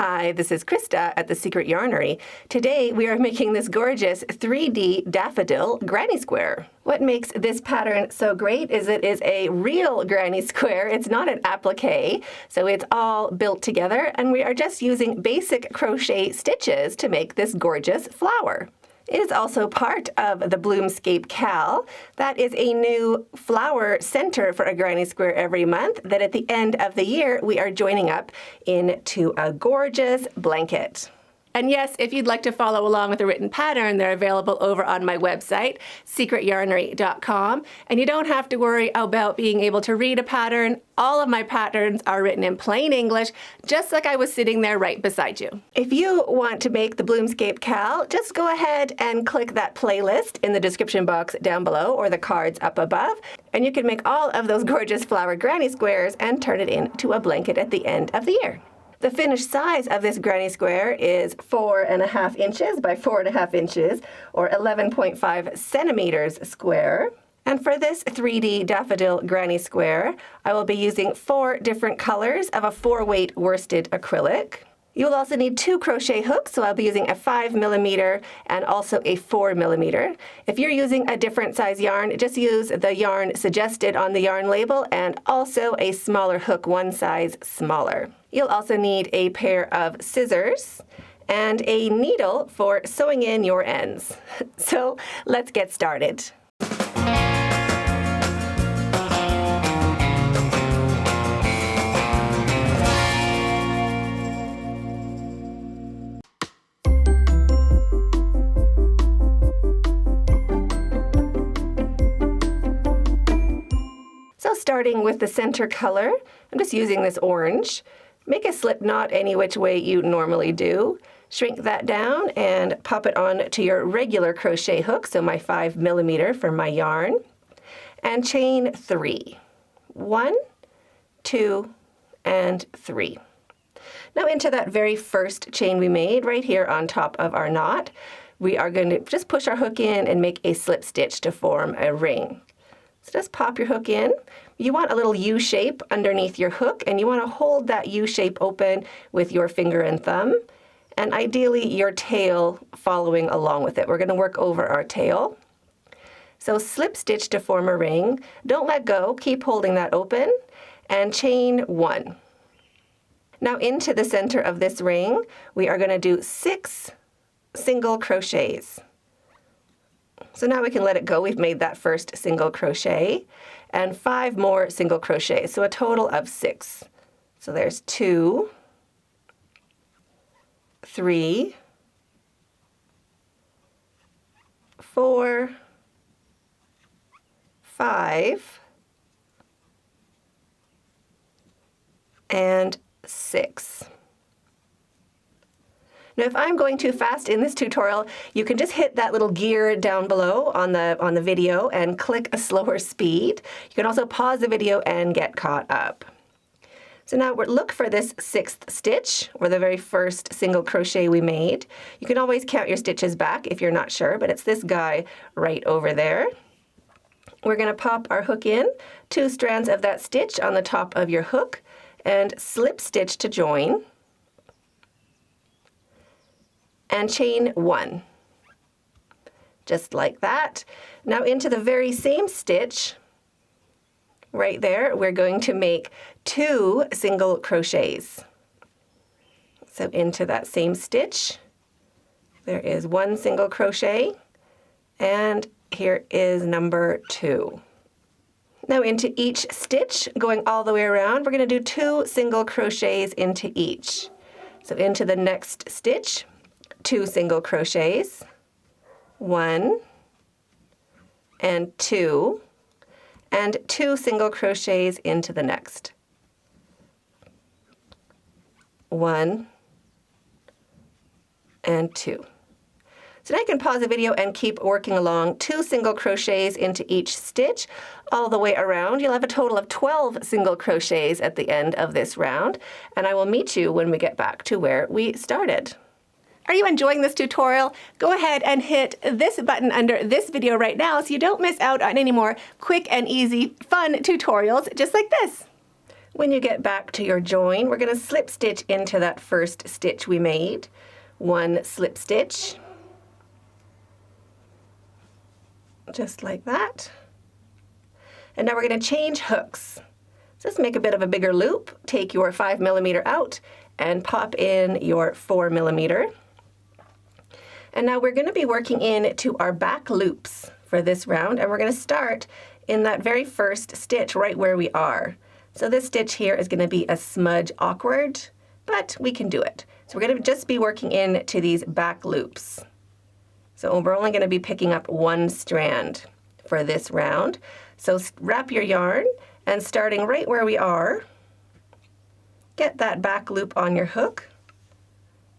Hi, this is Krista at the Secret Yarnery. Today we are making this gorgeous 3D Daffodil Granny Square. What makes this pattern so great is it is a real granny square. It's not an applique, so it's all built together, and we are just using basic crochet stitches to make this gorgeous flower. It is also part of the BloomScape CAL. That is a new flower center for a granny square every month that at the end of the year we are joining up into a gorgeous blanket. And yes, if you'd like to follow along with the written pattern, they're available over on my website, secretyarnery.com. And you don't have to worry about being able to read a pattern. All of my patterns are written in plain English, just like I was sitting there right beside you. If you want to make the BloomScape CAL, just go ahead and click that playlist in the description box down below or the cards up above, and you can make all of those gorgeous flower granny squares and turn it into a blanket at the end of the year. The finished size of this granny square is 4.5 inches by 4.5 inches, or 11.5 centimeters square. And for this 3D Daffodil Granny Square, I will be using 4 different colors of a 4-weight worsted acrylic. You will also need 2 crochet hooks, so I'll be using a 5mm and also a 4mm. If you're using a different size yarn, just use the yarn suggested on the yarn label and also a smaller hook, one size smaller. You'll also need a pair of scissors and a needle for sewing in your ends. So let's get started. So starting with the center color, I'm just using this orange. Make a slip knot any which way you normally do. Shrink that down and pop it on to your regular crochet hook, so my 5mm for my yarn, and chain 3. 1, 2, and 3. Now into that very first chain we made right here on top of our knot, we are going to just push our hook in and make a slip stitch to form a ring. So just pop your hook in. You want a little U shape underneath your hook, and you want to hold that U shape open with your finger and thumb, and ideally your tail following along with it. We're going to work over our tail. So slip stitch to form a ring. Don't let go. Keep holding that open, and chain 1. Now into the center of this ring, we are going to do 6 single crochets. So now we can let it go. We've made that first single crochet and 5 more single crochets, so a total of 6. So there's 2, 3, 4, 5, and 6. Now, if I'm going too fast in this tutorial, you can just hit that little gear down below on the video and click a slower speed. You can also pause the video and get caught up. So now look for this 6th stitch, or the very first single crochet we made. You can always count your stitches back if you're not sure, but it's this guy right over there. We're going to pop our hook in, 2 strands of that stitch on the top of your hook, and slip stitch to join. And chain 1, just like that. Now into the very same stitch, right there, we're going to make 2 single crochets. So into that same stitch, there is 1 single crochet, and here is number 2. Now into each stitch, going all the way around, we're going to do 2 single crochets into each. So into the next stitch, 2 single crochets, 1 and 2, and 2 single crochets into the next. 1 and 2. So now you can pause the video and keep working along. 2 single crochets into each stitch all the way around. You'll have a total of 12 single crochets at the end of this round, and I will meet you when we get back to where we started. Are you enjoying this tutorial? Go ahead and hit this button under this video right now so you don't miss out on any more quick and easy fun tutorials just like this. When you get back to your join, we're going to slip stitch into that first stitch we made. One slip stitch, just like that. And now we're going to change hooks. So just make a bit of a bigger loop, take your 5mm out and pop in your 4mm. And now we're going to be working into our back loops for this round, and we're going to start in that very first stitch right where we are. So this stitch here is going to be a smudge awkward, but we can do it. So we're going to just be working into these back loops. So we're only going to be picking up one strand for this round. So wrap your yarn, and starting right where we are, get that back loop on your hook,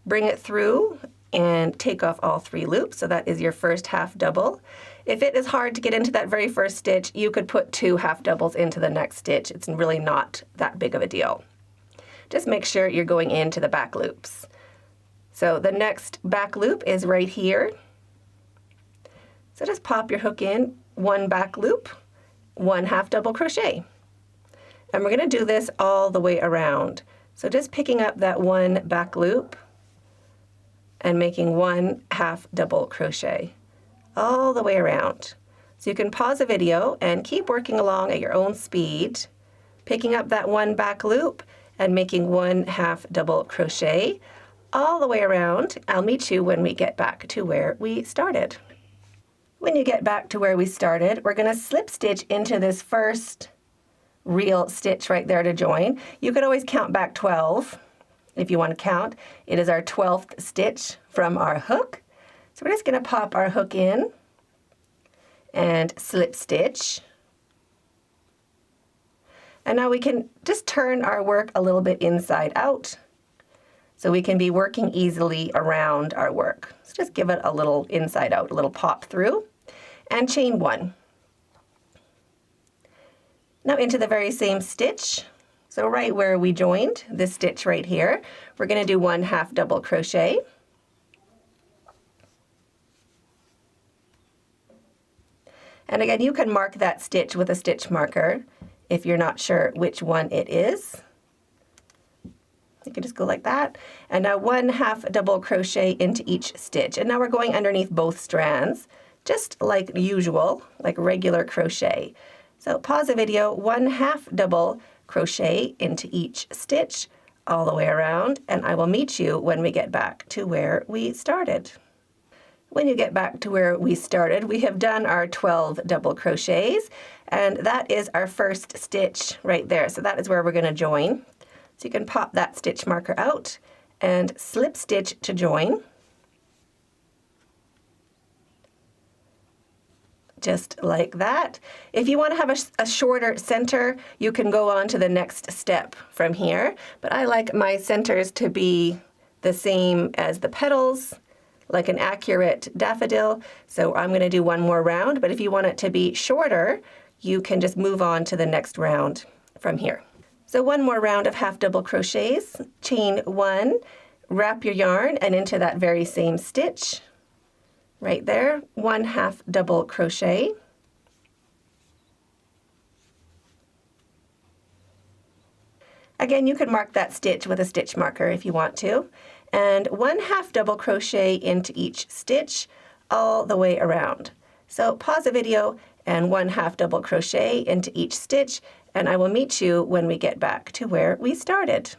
bring it through, and take off all 3 loops. So that is your first half double. If it is hard to get into that very first stitch, you could put 2 half doubles into the next stitch. It's really not that big of a deal. Just make sure you're going into the back loops. So the next back loop is right here. So just pop your hook in, 1 back loop, 1 half double crochet. And we're going to do this all the way around. So just picking up that 1 back loop and making 1 half double crochet all the way around. So you can pause the video and keep working along at your own speed, picking up that 1 back loop and making 1 half double crochet all the way around. I'll meet you when we get back to where we started. When you get back to where we started, we're going to slip stitch into this first real stitch right there to join. You could always count back 12 if you want to count. It is our 12th stitch from our hook. So we're just going to pop our hook in and slip stitch. And now we can just turn our work a little bit inside out so we can be working easily around our work. So just give it a little inside out, a little pop through, and chain 1. Now into the very same stitch, so right where we joined, this stitch right here, we're going to do 1 half double crochet. And again, you can mark that stitch with a stitch marker if you're not sure which one it is. You can just go like that. And now 1 half double crochet into each stitch. And now we're going underneath both strands, just like usual, like regular crochet. So pause the video, 1 half double crochet into each stitch all the way around, and I will meet you when we get back to where we started. When you get back to where we started, we have done our 12 double crochets, and that is our first stitch right there. So that is where we're going to join. So you can pop that stitch marker out and slip stitch to join. Just like that. If you want to have a shorter center, you can go on to the next step from here. But I like my centers to be the same as the petals, like an accurate daffodil. So I'm going to do 1 more round, but if you want it to be shorter, you can just move on to the next round from here. So 1 more round of half double crochets, chain 1, wrap your yarn and into that very same stitch. Right there, 1 half double crochet. Again, you can mark that stitch with a stitch marker if you want to. And 1 half double crochet into each stitch all the way around. So pause the video and 1 half double crochet into each stitch, and I will meet you when we get back to where we started.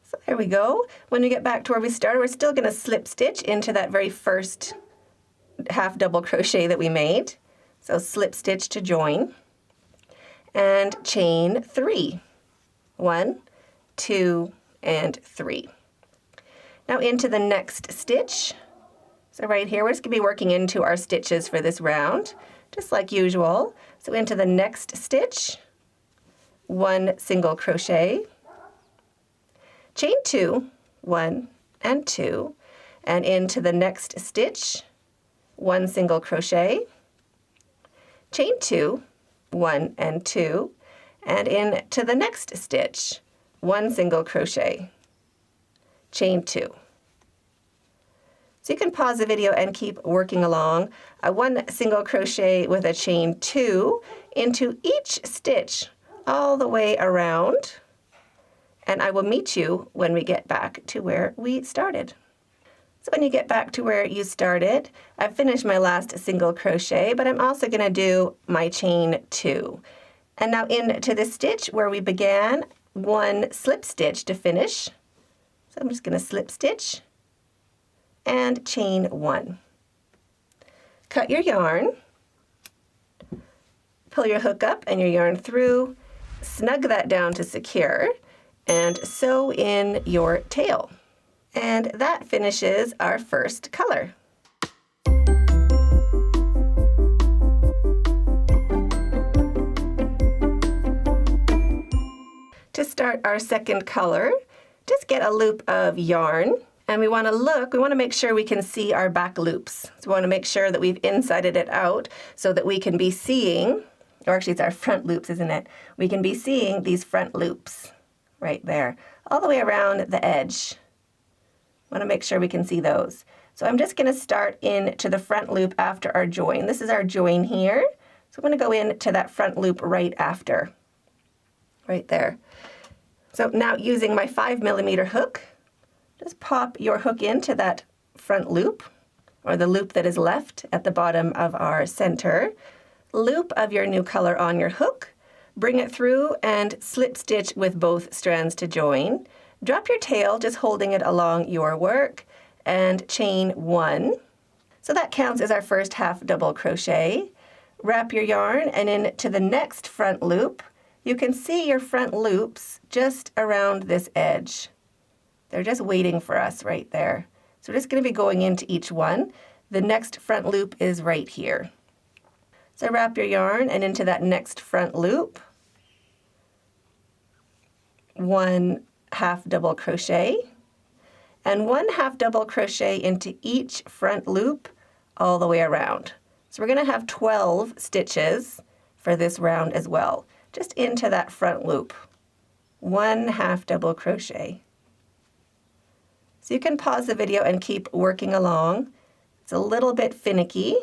So there we go. When we get back to where we started, we're still going to slip stitch into that very first half double crochet that we made. So slip stitch to join and chain 3. 1, 2, and 3. Now into the next stitch. So right here, we're just going to be working into our stitches for this round, just like usual. So into the next stitch, 1 single crochet, chain 2, 1 and 2, and into the next stitch, 1 single crochet, chain 2, 1 and 2, and into the next stitch, 1 single crochet, chain 2. So you can pause the video and keep working along. 1 single crochet with a chain 2 into each stitch all the way around. and I will meet you when we get back to where we started. So when you get back to where you started, I've finished my last single crochet, but I'm also going to do my chain 2. And now into the stitch where we began, 1 slip stitch to finish. So I'm just going to slip stitch and chain 1. Cut your yarn, pull your hook up and your yarn through, snug that down to secure, and sew in your tail. And that finishes our first color. To start our second color, just get a loop of yarn, and we want to make sure we can see our back loops. So we want to make sure that we've insided it out so that we can be seeing, or actually it's our front loops, isn't it? We can be seeing these front loops right there, all the way around the edge. Want to make sure we can see those. So I'm just going to start into the front loop after our join. This is our join here. So I'm going to go into that front loop right after, right there. So now using my 5mm hook, just pop your hook into that front loop, or the loop that is left at the bottom of our center. Loop of your new color on your hook, bring it through and slip stitch with both strands to join. Drop your tail, just holding it along your work, and chain 1. So that counts as our first half double crochet. Wrap your yarn and into the next front loop. You can see your front loops just around this edge. They're just waiting for us right there. So we're just going to be going into each one. The next front loop is right here. So wrap your yarn and into that next front loop. 1 half double crochet, and 1 half double crochet into each front loop all the way around. So we're going to have 12 stitches for this round as well, just into that front loop. 1 half double crochet. So you can pause the video and keep working along. It's a little bit finicky,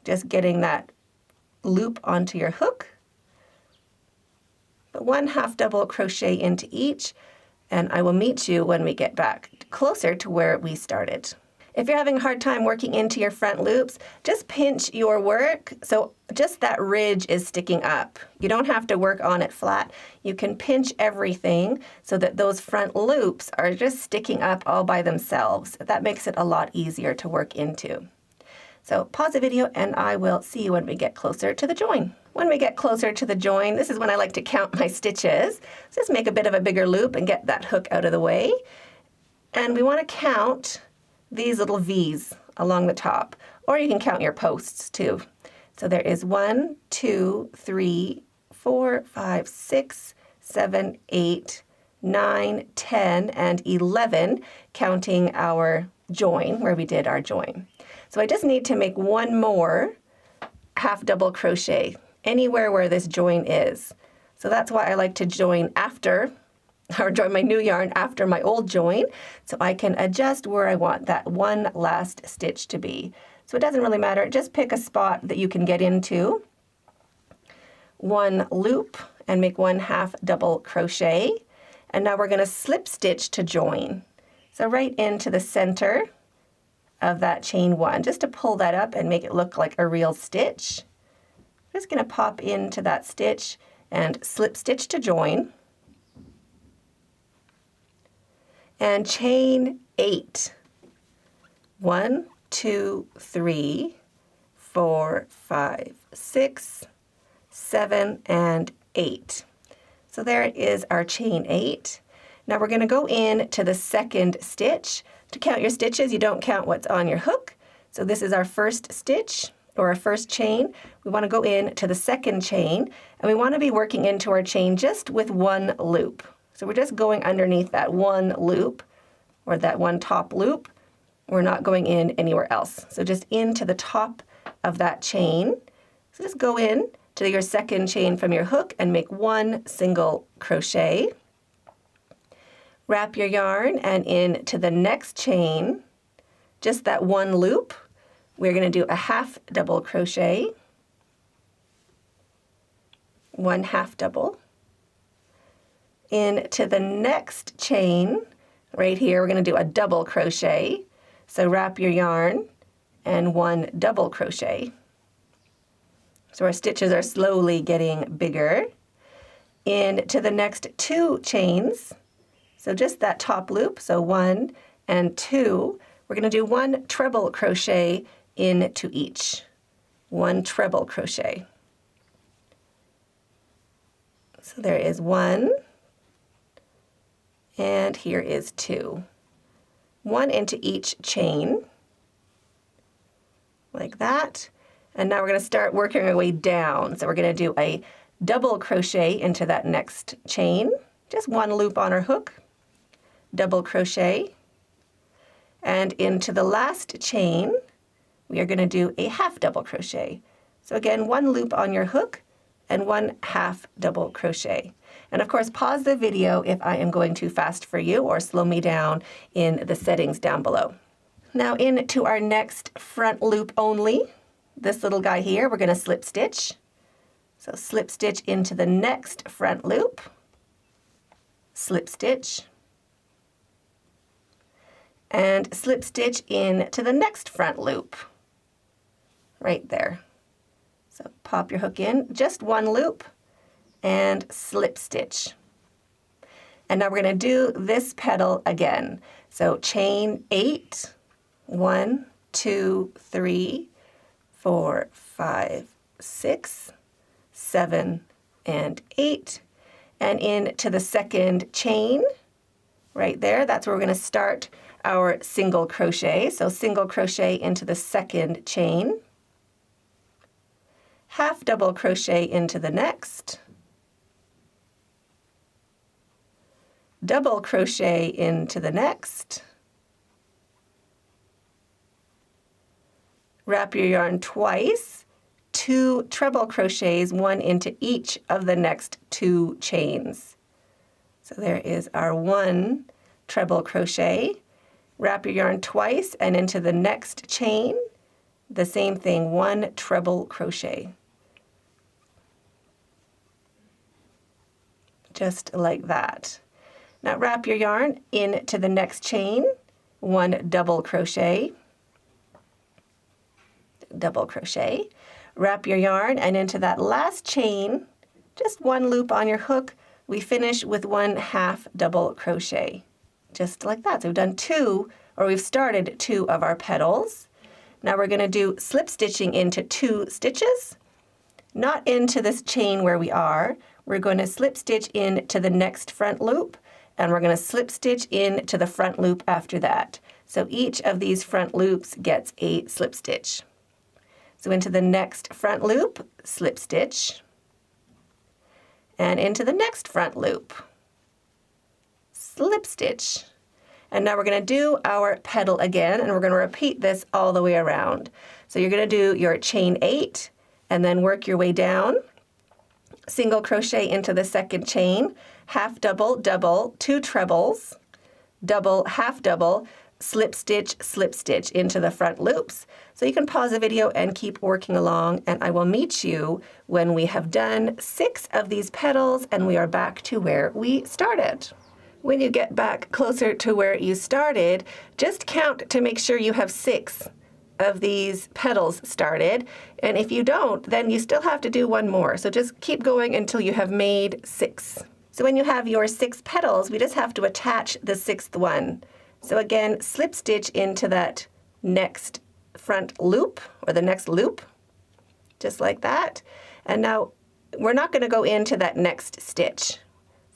just getting that loop onto your hook. But 1 half double crochet into each, and I will meet you when we get back closer to where we started. If you're having a hard time working into your front loops, just pinch your work so just that ridge is sticking up. You don't have to work on it flat. You can pinch everything so that those front loops are just sticking up all by themselves. That makes it a lot easier to work into. So pause the video and I will see you when we get closer to the join. When we get closer to the join, this is when I like to count my stitches. So just make a bit of a bigger loop and get that hook out of the way. And we want to count these little V's along the top, or you can count your posts too. So there is 1, 2, 3, 4, 5, 6, 7, 8, 9, 10, and 11, counting our join, where we did our join. So I just need to make 1 more half double crochet anywhere where this join is. So that's why I like to join after, or join my new yarn after my old join, so I can adjust where I want that one last stitch to be. So it doesn't really matter, just pick a spot that you can get into. 1 loop and make 1 half double crochet. And now we're going to slip stitch to join. So right into the center of that chain 1, just to pull that up and make it look like a real stitch. I'm just going to pop into that stitch and slip stitch to join. And chain 8. 1, 2, 3, 4, 5, 6, 7, and 8. So there is our chain 8. Now we're going to go in to the second stitch. To count your stitches, you don't count what's on your hook. So this is our first stitch, or our first chain. We want to go in to the second chain, and we want to be working into our chain just with 1 loop. So we're just going underneath that 1 loop, or that 1 top loop. We're not going in anywhere else. So just into the top of that chain. So just go in to your second chain from your hook and make 1 single crochet. Wrap your yarn and into the next chain, just that 1 loop, we're going to do a half double crochet, 1 half double, into the next chain, right here, we're going to do a double crochet. So wrap your yarn and 1 double crochet. So our stitches are slowly getting bigger. Into the next 2 chains, so just that top loop, so 1 and 2, we're going to do 1 treble crochet into each. 1 treble crochet. So there is 1, and here is 2. 1 into each chain, like that. And now we're going to start working our way down. So we're going to do a double crochet into that next chain, just 1 loop on our hook, double crochet, and into the last chain, we are going to do a half double crochet. So again, 1 loop on your hook and 1 half double crochet. And of course, pause the video if I am going too fast for you, or slow me down in the settings down below. Now into our next front loop only, this little guy here, we're going to slip stitch. So slip stitch into the next front loop, slip stitch, and slip stitch into the next front loop, right there. So pop your hook in, just 1 loop, and slip stitch. And now we're going to do this petal again. So chain 8, 1, 2, 3, 4, 5, 6, 7, and 8, and into the second chain, right there. That's where we're going to start our single crochet. So single crochet into the second chain, half double crochet into the next, double crochet into the next, wrap your yarn twice, 2 treble crochets, 1 into each of the next 2 chains. So there is our 1 treble crochet, wrap your yarn twice, and into the next chain, the same thing, 1 treble crochet. Just like that. Now wrap your yarn into the next chain, 1 double crochet, double crochet, wrap your yarn, and into that last chain, just 1 loop on your hook, we finish with 1 half double crochet, just like that. So we've done 2, or we've started 2 of our petals. Now we're going to do slip stitching into 2 stitches, not into this chain where we are. We're going to slip stitch into the next front loop, and we're going to slip stitch into the front loop after that. So each of these front loops gets a slip stitch. So into the next front loop, slip stitch, and into the next front loop, slip stitch. And now we're going to do our petal again, and we're going to repeat this all the way around. So you're going to do your chain 8, and then work your way down, single crochet into the second chain, half double, double, 2 trebles, double, half double, slip stitch into the front loops. So you can pause the video and keep working along, and I will meet you when we have done 6 of these petals and we are back to where we started. When you get back closer to where you started, just count to make sure you have 6 of these petals started, and if you don't, then you still have to do 1 more. So just keep going until you have made 6. So when you have your 6 petals, we just have to attach the 6th one. So again, slip stitch into that next front loop, or the next loop, just like that. And now we're not going to go into that next stitch.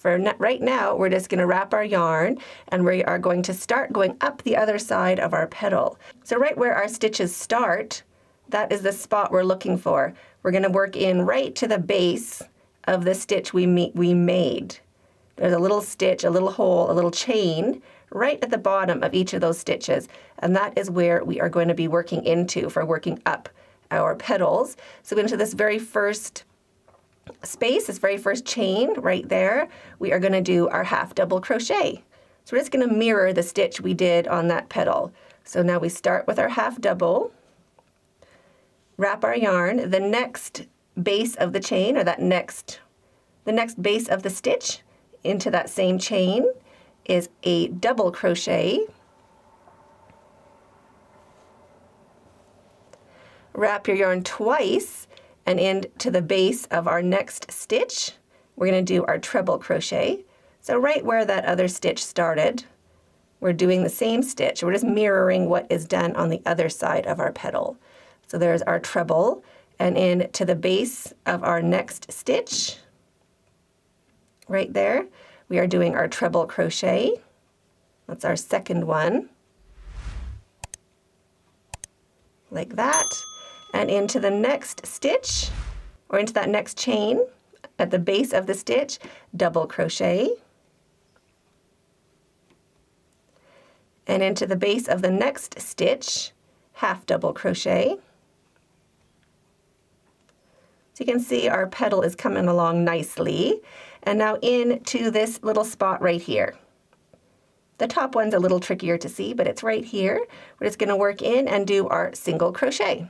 Right now, we're just going to wrap our yarn, and we are going to start going up the other side of our petal. So right where our stitches start, that is the spot we're looking for. We're going to work in right to the base of the stitch we made. There's a little stitch, a little hole, a little chain right at the bottom of each of those stitches, and that is where we are going to be working into for working up our petals. So into this very first space, this very first chain right there, we are going to do our half double crochet. So we're just going to mirror the stitch we did on that petal. So now we start with our half double, wrap our yarn, the next base of the chain, or the next base of the stitch into that same chain is a double crochet. Wrap your yarn twice and into the base of our next stitch, we're going to do our treble crochet. So right where that other stitch started, we're doing the same stitch. We're just mirroring what is done on the other side of our petal. So there's our treble, and into the base of our next stitch, right there, we are doing our treble crochet. That's our second one, like that. And into the next stitch, or into that next chain, at the base of the stitch, double crochet. And into the base of the next stitch, half double crochet. So you can see our petal is coming along nicely. And now into this little spot right here. The top one's a little trickier to see, but it's right here. We're just going to work in and do our single crochet.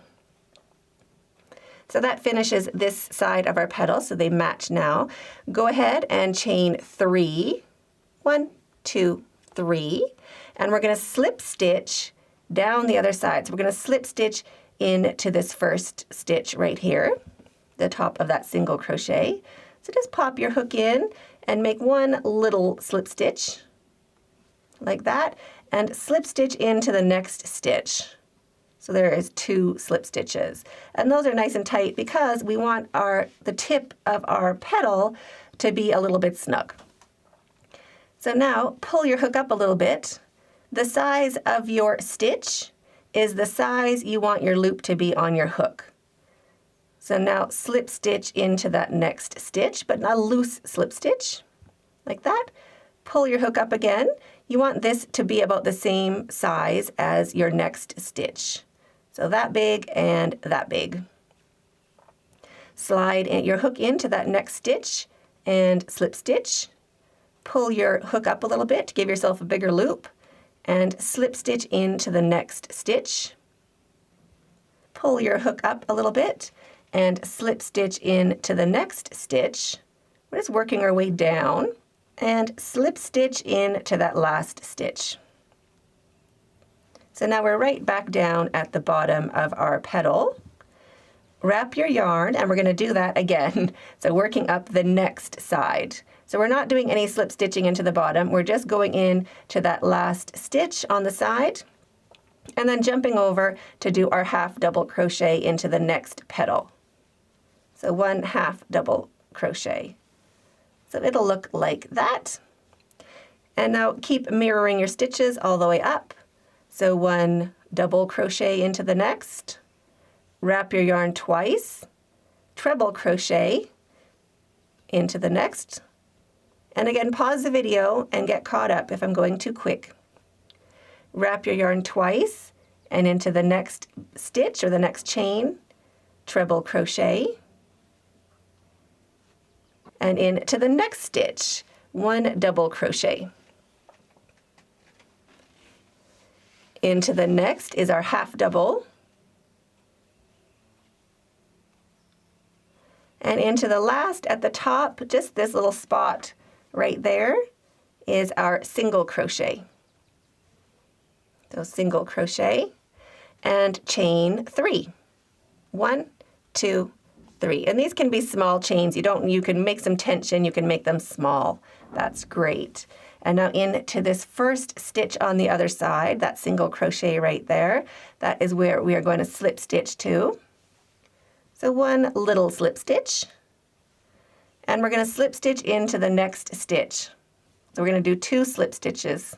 So that finishes this side of our petal, so they match now. Go ahead and chain 3. 1, 2, 3. And we're going to slip stitch down the other side. So we're going to slip stitch into this first stitch right here, the top of that single crochet. So just pop your hook in and make one little slip stitch like that, and slip stitch into the next stitch. So there is 2 slip stitches, and those are nice and tight because we want the tip of our petal to be a little bit snug. So now pull your hook up a little bit. The size of your stitch is the size you want your loop to be on your hook. So now slip stitch into that next stitch, but not a loose slip stitch, like that. Pull your hook up again. You want this to be about the same size as your next stitch. So that big and that big. Slide your hook into that next stitch and slip stitch. Pull your hook up a little bit to give yourself a bigger loop and slip stitch into the next stitch. Pull your hook up a little bit and slip stitch into the next stitch. We're just working our way down and slip stitch into that last stitch. So now we're right back down at the bottom of our petal. Wrap your yarn, and we're going to do that again. So working up the next side. So we're not doing any slip stitching into the bottom. We're just going in to that last stitch on the side and then jumping over to do our half double crochet into the next petal. So 1 half double crochet. So it'll look like that. And now keep mirroring your stitches all the way up. So 1 double crochet into the next, wrap your yarn twice, treble crochet into the next, and again pause the video and get caught up if I'm going too quick. Wrap your yarn twice and into the next stitch or the next chain, treble crochet, and into the next stitch, 1 double crochet. Into the next is our half double, and into the last at the top, just this little spot right there, is our single crochet. So single crochet and chain 3. 1, 2, 3. And these can be small chains. You can make some tension, you can make them small. That's great. And now into this first stitch on the other side, that single crochet right there, that is where we are going to slip stitch to. So 1 little slip stitch, and we're going to slip stitch into the next stitch. So we're going to do 2 slip stitches,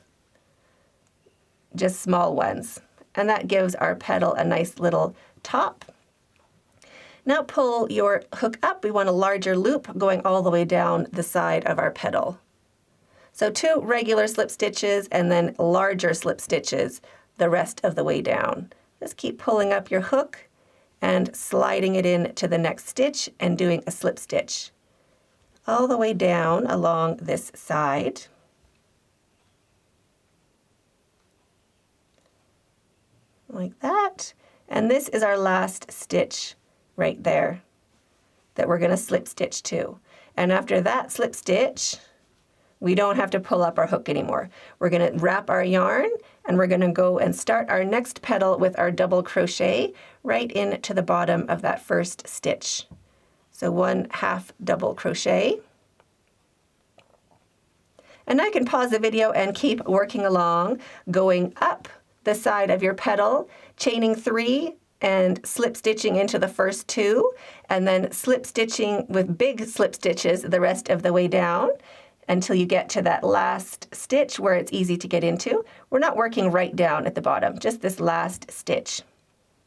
just small ones, and that gives our petal a nice little top. Now pull your hook up. We want a larger loop going all the way down the side of our petal. So 2 regular slip stitches and then larger slip stitches the rest of the way down. Just keep pulling up your hook and sliding it in to the next stitch and doing a slip stitch all the way down along this side. Like that. And this is our last stitch right there that we're going to slip stitch to. And after that slip stitch, We don't have to pull up our hook anymore. We're going to wrap our yarn and we're going to go and start our next petal with our double crochet right into the bottom of that first stitch. So 1/2 double crochet. And I can pause the video and keep working along, going up the side of your petal, chaining 3 and slip stitching into the first 2, and then slip stitching with big slip stitches the rest of the way down until you get to that last stitch where it's easy to get into. We're not working right down at the bottom, just this last stitch.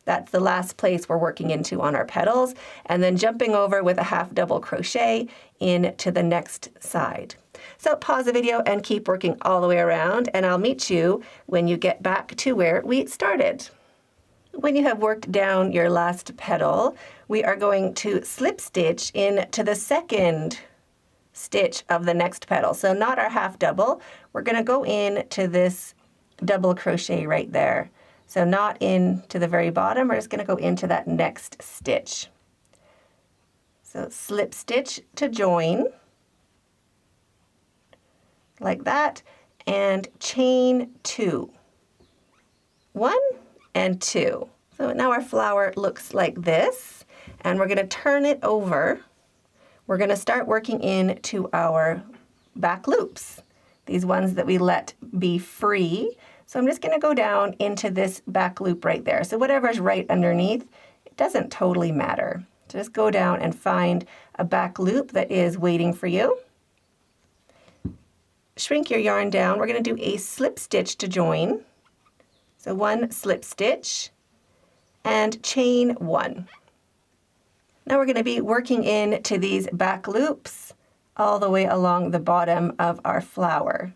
That's the last place we're working into on our petals, and then jumping over with a 1/2 double crochet into the next side. So pause the video and keep working all the way around, and I'll meet you when you get back to where we started. When you have worked down your last petal, we are going to slip stitch into the second stitch of the next petal. So not our 1/2 double, we're going to go into this double crochet right there. So not into the very bottom, we're just going to go into that next stitch. So slip stitch to join, like that, and chain 2. 1 and 2. So now our flower looks like this, and we're going to turn it over. We're going to start working into our back loops, these ones that we let be free. So I'm just going to go down into this back loop right there. So whatever's right underneath, it doesn't totally matter. So just go down and find a back loop that is waiting for you. Shrink your yarn down. We're going to do a slip stitch to join. So 1 slip stitch and chain 1. Now we're going to be working into these back loops all the way along the bottom of our flower.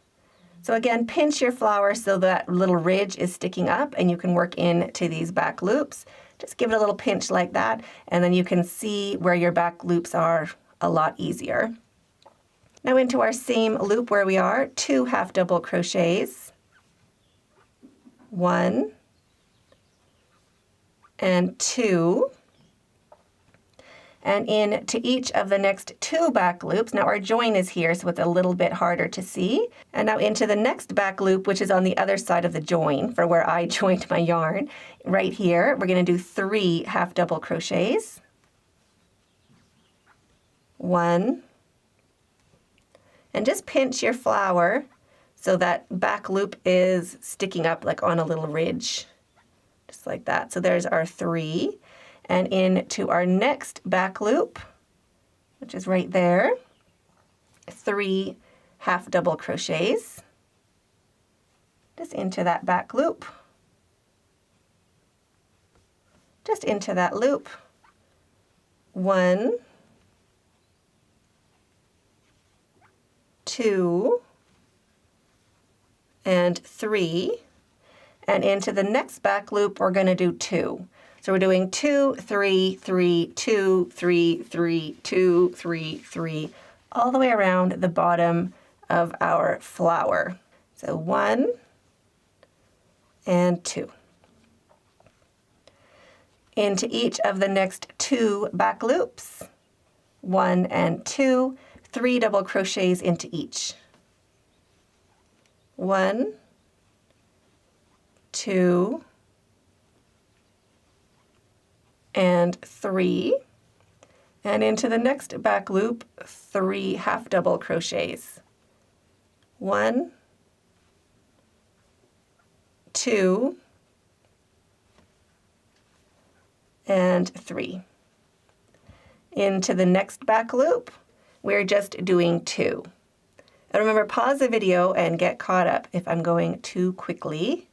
So again, pinch your flower so that little ridge is sticking up and you can work into these back loops. Just give it a little pinch like that, and then you can see where your back loops are a lot easier. Now into our same loop where we are, 2 1/2 double crochets, 1 and 2, and into each of the next 2 back loops. Now our join is here, so it's a little bit harder to see. And now into the next back loop, which is on the other side of the join, for where I joined my yarn, right here, we're going to do 3 1/2 double crochets, 1, and just pinch your flower so that back loop is sticking up like on a little ridge, just like that. So there's our 3. And into our next back loop, which is right there, 3 1/2 double crochets, just into that back loop, just into that loop, 1, 2, and 3, and into the next back loop we're going to do 2. So we're doing 2, 3, 3, 2, 3, 3, 2, 3, 3, all the way around the bottom of our flower. So 1 and 2. Into each of the next 2 back loops, 1 and 2, 3 double crochets into each. 1, 2, and 3, and into the next back loop, 3 1/2 double crochets. 1, 2, and 3. Into the next back loop, we're just doing 2. And remember, pause the video and get caught up if I'm going too quickly.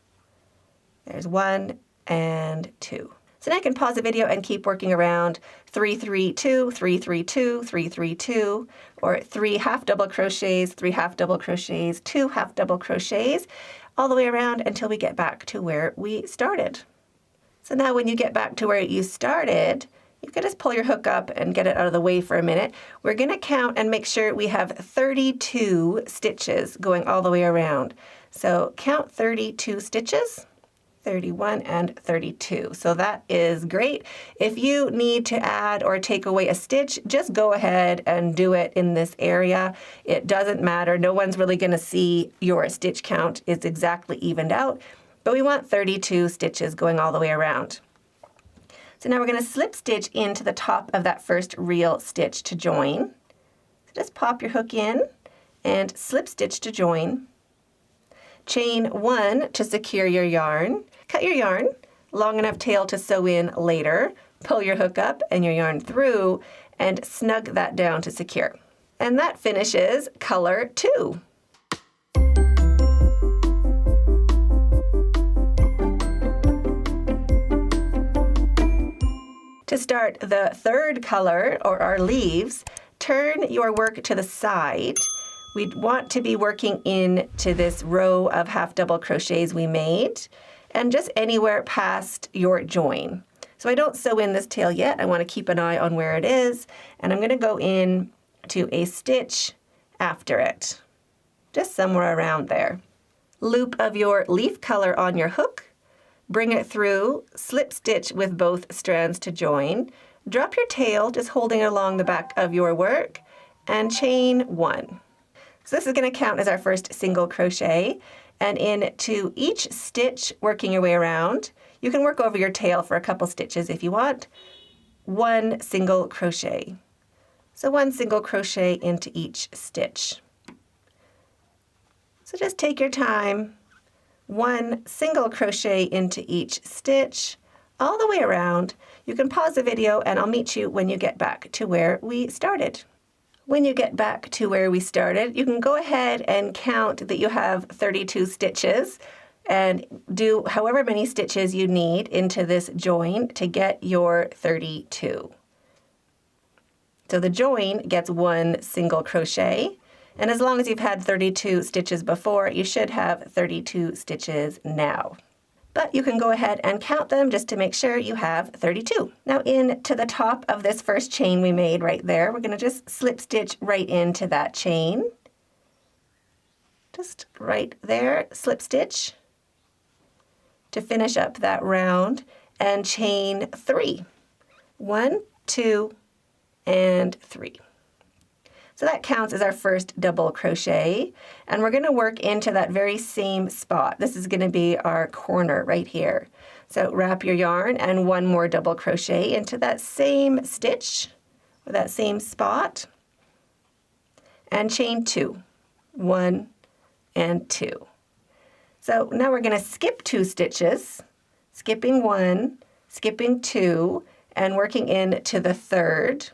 There's 1 and 2. So now I can pause the video and keep working around 3, 3, 2, 3, 3, 2, 3, 3, 2, or 3 1/2 double crochets, 3 1/2 double crochets, 2 1/2 double crochets, all the way around until we get back to where we started. So now when you get back to where you started, you can just pull your hook up and get it out of the way for a minute. We're going to count and make sure we have 32 stitches going all the way around. So count 32 stitches. 31 and 32. So that is great. If you need to add or take away a stitch, just go ahead and do it in this area. It doesn't matter. No one's really going to see your stitch count. It's exactly evened out, but we want 32 stitches going all the way around. So now we're going to slip stitch into the top of that first real stitch to join. So just pop your hook in and slip stitch to join. Chain 1 to secure your yarn. Cut your yarn, long enough tail to sew in later. Pull your hook up and your yarn through and snug that down to secure. And that finishes color 2. To start the third color, or our leaves, turn your work to the side. We want to be working into this row of half double crochets we made, and just anywhere past your join. So I don't sew in this tail yet. I want to keep an eye on where it is, and I'm going to go in to a stitch after it, just somewhere around there. Loop of your leaf color on your hook, bring it through, slip stitch with both strands to join, drop your tail, just holding along the back of your work, and chain 1. So this is going to count as our first single crochet, and into each stitch, working your way around, you can work over your tail for a couple stitches if you want, 1 single crochet. So 1 single crochet into each stitch. So just take your time, 1 single crochet into each stitch, all the way around. You can pause the video and I'll meet you when you get back to where we started. When you get back to where we started, you can go ahead and count that you have 32 stitches and do however many stitches you need into this join to get your 32. So the join gets 1 single crochet, and as long as you've had 32 stitches before, you should have 32 stitches now. But you can go ahead and count them just to make sure you have 32. Now into the top of this first chain we made right there, we're going to just slip stitch right into that chain. Just right there, slip stitch to finish up that round, and chain 3. 1, 2, and 3. So that counts as our first double crochet, and we're going to work into that very same spot. This is going to be our corner right here. So wrap your yarn and 1 more double crochet into that same stitch, or that same spot, and chain 2. 1 and 2. So now we're going to skip 2 stitches, skipping 1, skipping 2, and working into the third.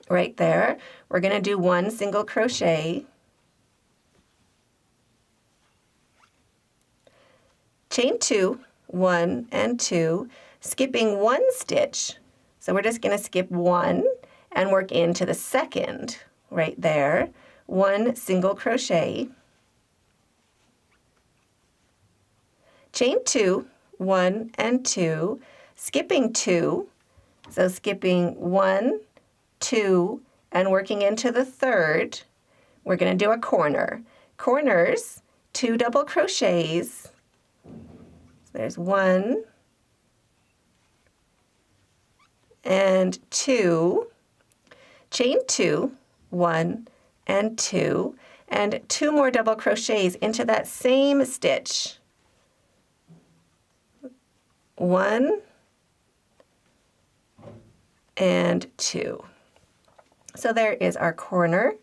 Right there, we're going to do 1 single crochet, chain 2, 1 and 2, skipping 1 stitch. So we're just going to skip 1 and work into the second right there, 1 single crochet, chain 2, 1 and 2, skipping 2, so skipping 1, 2, and working into the third, we're going to do a corner. Corners, 2 double crochets. So there's 1 and 2, chain 2, 1 and 2, and 2 more double crochets into that same stitch. 1 and 2. So there is our corner,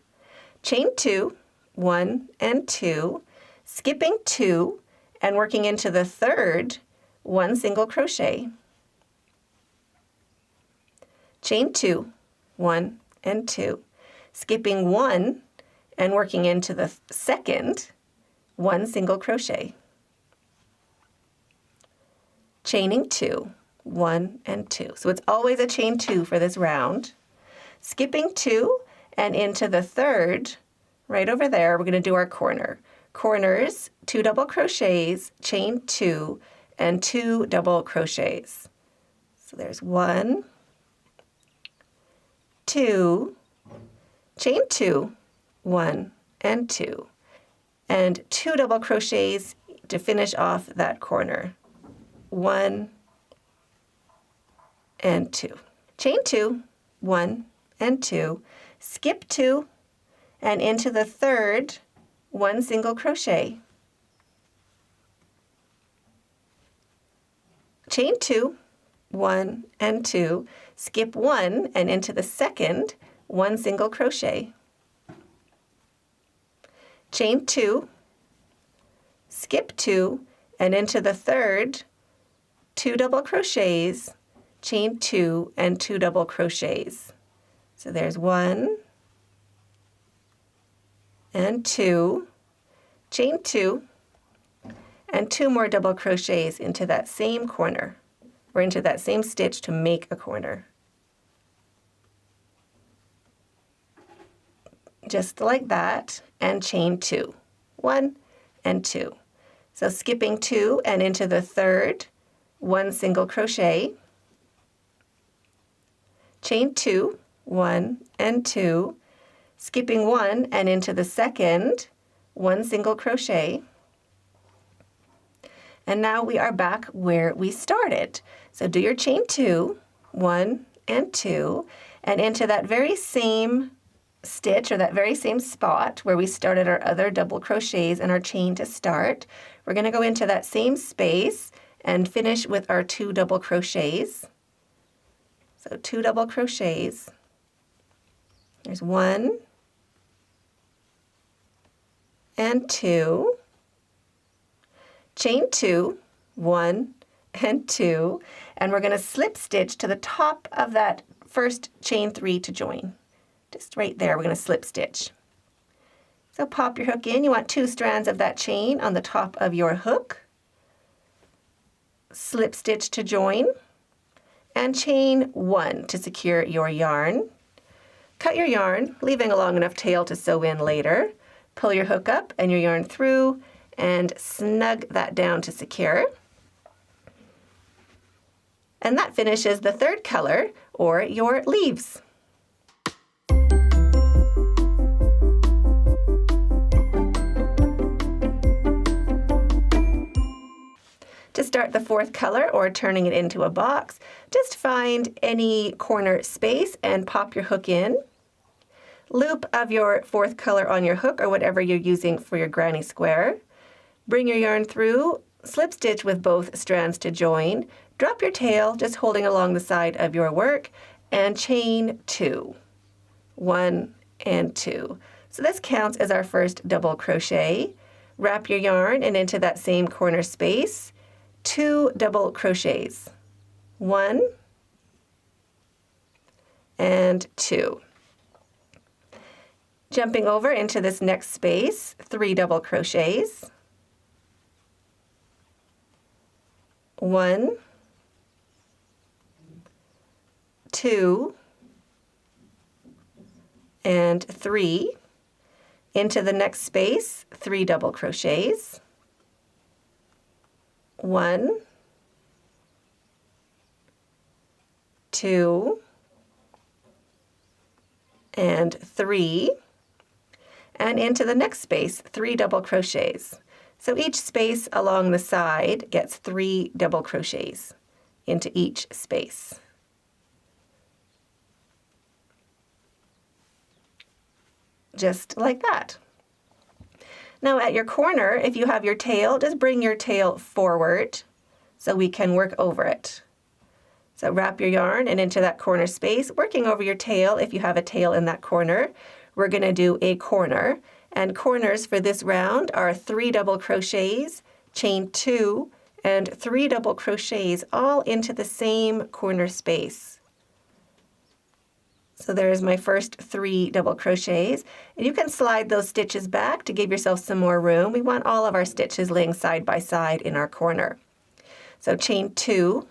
chain 2, 1 and 2, skipping 2 and working into the third, 1 single crochet, chain 2, 1 and 2, skipping 1 and working into the second, 1 single crochet, chaining 2, 1 and 2. So it's always a chain 2 for this round. Skipping 2 and into the third, right over there, we're going to do our corner. Corners, 2 double crochets, chain 2, and 2 double crochets. So there's 1, 2, chain 2, 1 and 2, and 2 double crochets to finish off that corner. 1 and 2. Chain 2, 1 and 2, skip 2, and into the third, 1 single crochet. Chain 2, 1 and 2, skip 1, and into the second, 1 single crochet. Chain 2, skip 2, and into the third, 2 double crochets, chain 2 and 2 double crochets. So there's 1 and 2, chain 2, and 2 more double crochets into that same corner, or into that same stitch to make a corner. Just like that, and chain 2, 1 and 2. So skipping 2 and into the third, 1 single crochet, chain 2, 1 and 2, skipping 1 and into the second, 1 single crochet. And now we are back where we started. So do your chain 2, 1 and 2, and into that very same stitch, or that very same spot where we started our other double crochets and our chain to start, we're going to go into that same space and finish with our 2 double crochets. So 2 double crochets. There's 1 and 2, chain 2, 1 and 2, and we're going to slip stitch to the top of that first chain 3 to join. Just right there, we're going to slip stitch. So pop your hook in. You want 2 strands of that chain on the top of your hook. Slip stitch to join, and chain 1 to secure your yarn. Cut your yarn, leaving a long enough tail to sew in later. Pull your hook up and your yarn through, and snug that down to secure. And that finishes the third color, or your leaves. To start the fourth color, or turning it into a box, just find any corner space and pop your hook in. Loop of your fourth color on your hook, or whatever you're using for your granny square. Bring your yarn through, slip stitch with both strands to join, drop your tail, just holding along the side of your work, and chain 2, 1 and 2. So this counts as our first double crochet. Wrap your yarn and into that same corner space, 2 double crochets, 1 and 2. Jumping over into this next space, 3 double crochets, 1, 2, and 3. Into the next space, 3 double crochets, 1, 2, and 3, and into the next space, 3 double crochets. So each space along the side gets 3 double crochets into each space. Just like that. Now at your corner, if you have your tail, just bring your tail forward so we can work over it. So wrap your yarn and into that corner space, working over your tail if you have a tail in that corner. We're going to do a corner, and corners for this round are 3 double crochets, chain 2, and 3 double crochets all into the same corner space. So there's my first 3 double crochets, and you can slide those stitches back to give yourself some more room. We want all of our stitches laying side by side in our corner. So chain 2,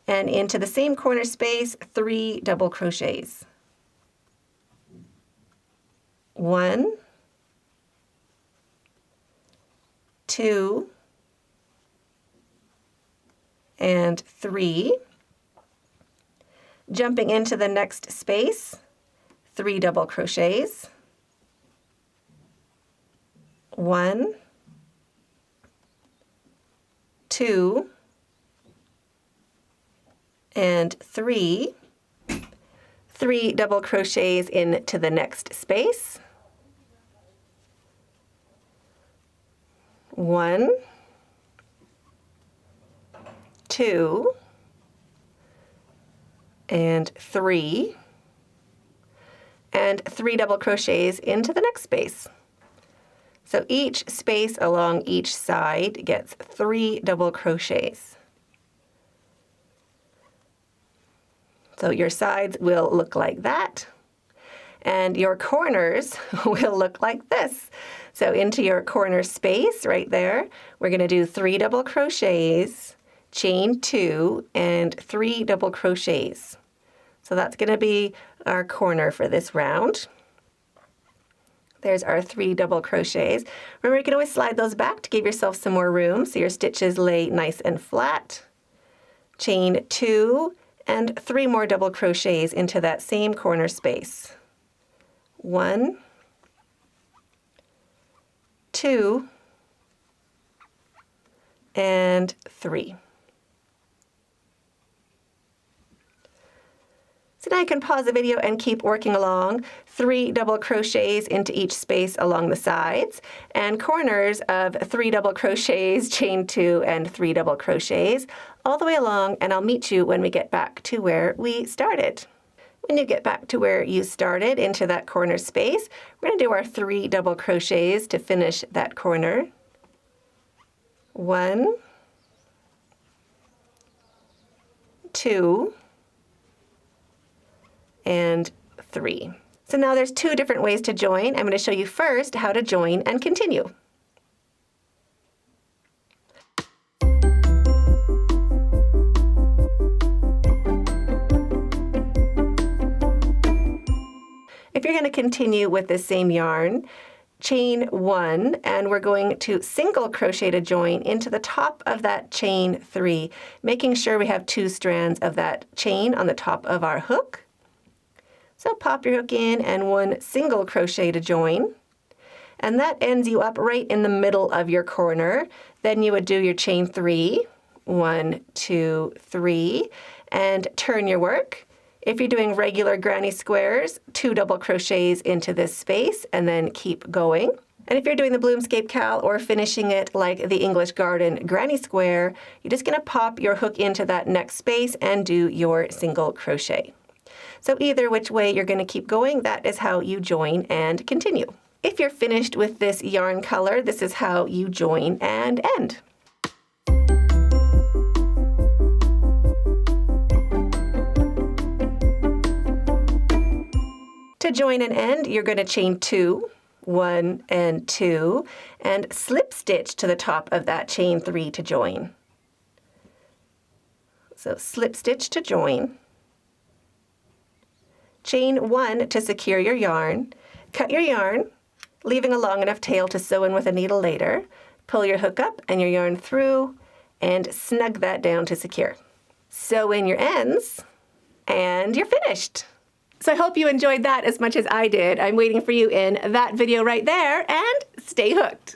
and into the same corner space, 3 double crochets. 1, 2, and 3. Jumping into the next space, 3 double crochets, 1, 2, and 3. 3 double crochets into the next space. 1, 2, and 3, and 3 double crochets into the next space. So each space along each side gets 3 double crochets. So your sides will look like that, and your corners will look like this. So into your corner space right there, we're going to do 3 double crochets, chain 2, and 3 double crochets. So that's going to be our corner for this round. There's our 3 double crochets. Remember, you can always slide those back to give yourself some more room so your stitches lay nice and flat. Chain 2 and 3 more double crochets into that same corner space. 1, 2, and 3. So now you can pause the video and keep working along. 3 double crochets into each space along the sides, and corners of 3 double crochets, chain 2, and 3 double crochets all the way along, and I'll meet you when we get back to where we started. When you get back to where you started into that corner space, we're going to do our 3 double crochets to finish that corner. 1, 2, and 3. So now there's 2 different ways to join. I'm going to show you first how to join and continue. If you're going to continue with the same yarn, chain 1, and we're going to single crochet to join into the top of that chain 3, making sure we have 2 strands of that chain on the top of our hook. So pop your hook in and 1 single crochet to join, and that ends you up right in the middle of your corner. Then you would do your chain 3, 1, 2, 3, and turn your work. If you're doing regular granny squares, 2 double crochets into this space and then keep going. And if you're doing the BloomScape CAL or finishing it like the English Garden Granny Square, you're just going to pop your hook into that next space and do your single crochet. So either which way you're going to keep going, that is how you join and continue. If you're finished with this yarn color, this is how you join and end. To join and end, you're going to chain 2, 1 and 2, and slip stitch to the top of that chain 3 to join. So slip stitch to join. Chain 1 to secure your yarn. Cut your yarn, leaving a long enough tail to sew in with a needle later. Pull your hook up and your yarn through, and snug that down to secure. Sew in your ends, and you're finished. So I hope you enjoyed that as much as I did. I'm waiting for you in that video right there, and stay hooked.